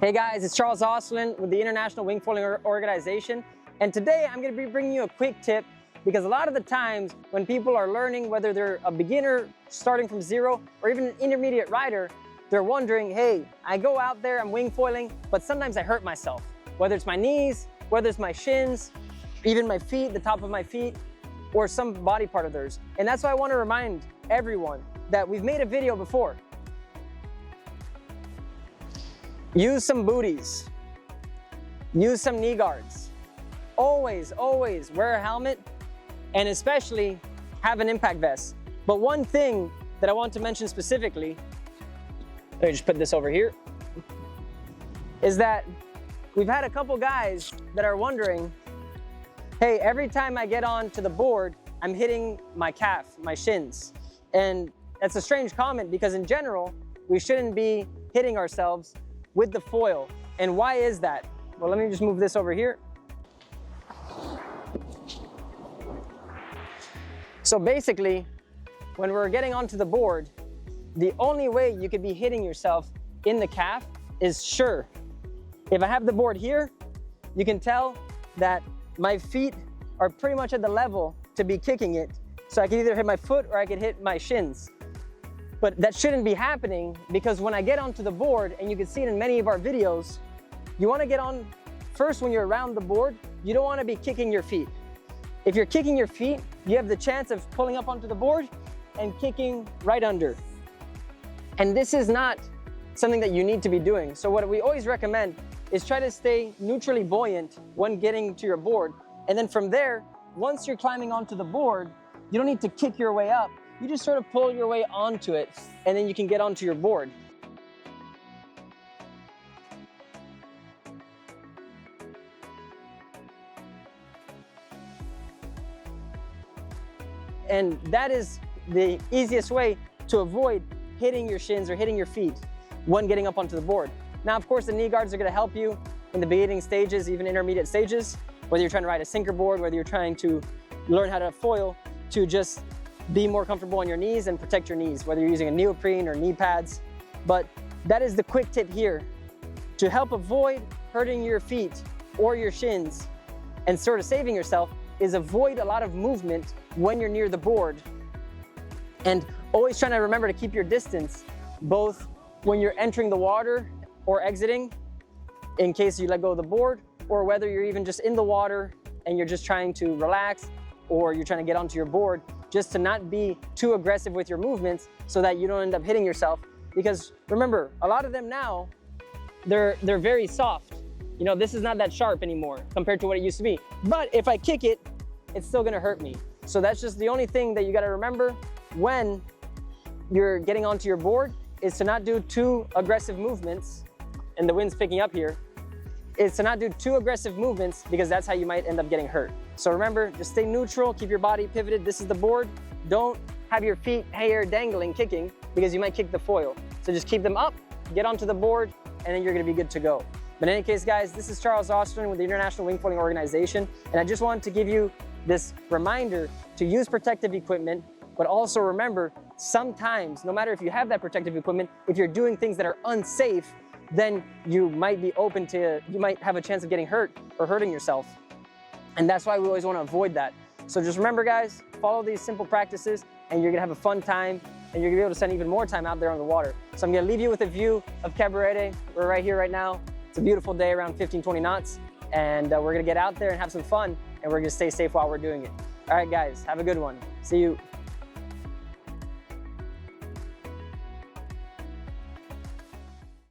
Hey guys, it's Charles Osterlin with the International Wingfoarding Organization, and today I'm going to be bringing you a quick tip because a lot of the times when people are learning, whether they're a beginner starting from zero or even an intermediate rider, they're wondering, hey, I go out there, I'm wingfoiling, but sometimes I hurt myself, whether it's my knees, whether it's my shins, even my feet, the top of my feet, or some body part of theirs. And that's why I want to remind everyone that we've made a video before. Use some booties, use some knee guards. Always wear a helmet, and especially have an impact vest. But one thing that I want to mention specifically, let me just put this over here, is that we've had a couple guys that are wondering, hey, every time I get onto the board, I'm hitting my calf, my shins. And that's a strange comment because in general, we shouldn't be hitting ourselves with the foil. And why is that? Well, let me just move this over here. So basically, when we're getting onto the board, the only way you could be hitting yourself in the calf is sure. If I have the board here, you can tell that my feet are pretty much at the level to be kicking it. So I can either hit my foot or I could hit my shins. But that shouldn't be happening because when I get onto the board, and you can see it in many of our videos, you want to get on first when you're around the board, you don't want to be kicking your feet. If you're kicking your feet, you have the chance of pulling up onto the board and kicking right under. And this is not something that you need to be doing. So what we always recommend is try to stay neutrally buoyant when getting to your board. And then from there, once you're climbing onto the board, you don't need to kick your way up. You just sort of pull your way onto it, and then you can get onto your board. And that is the easiest way to avoid hitting your shins or hitting your feet when getting up onto the board. Now, of course, the knee guards are going to help you in the beginning stages, even intermediate stages, whether you're trying to ride a sinker board, whether you're trying to learn how to foil, to just be more comfortable on your knees and protect your knees, whether you're using a neoprene or knee pads. But that is the quick tip here to help avoid hurting your feet or your shins and sort of saving yourself is avoid a lot of movement when you're near the board. And always trying to remember to keep your distance, both when you're entering the water or exiting in case you let go of the board, or whether you're even just in the water and you're just trying to relax or you're trying to get onto your board, just to not be too aggressive with your movements so that you don't end up hitting yourself. Because remember, a lot of them now, they're very soft. You know, this is not that sharp anymore compared to what it used to be. But if I kick it, it's still gonna hurt me. So that's just the only thing that you gotta remember when you're getting onto your board, is to not do too aggressive movements, and the wind's picking up here, is to not do too aggressive movements because that's how you might end up getting hurt. So remember, just stay neutral, keep your body pivoted. This is the board. Don't have your feet here dangling, kicking, because you might kick the foil. So just keep them up, get onto the board, and then you're gonna be good to go. But in any case, guys, this is Charles Osterlin with the International Wingboarding Organization, and I just wanted to give you this reminder to use protective equipment, but also remember, sometimes, no matter if you have that protective equipment, if you're doing things that are unsafe, then you might be open to, you might have a chance of getting hurt or hurting yourself. And that's why we always want to avoid that. So just remember, guys, follow these simple practices and you're gonna have a fun time and you're gonna be able to spend even more time out there on the water. So I'm gonna leave you with a view of Cabarete. We're right here right now. It's a beautiful day, around 15, 20 knots. And we're gonna get out there and have some fun, and we're gonna stay safe while we're doing it. All right, guys, have a good one. See you.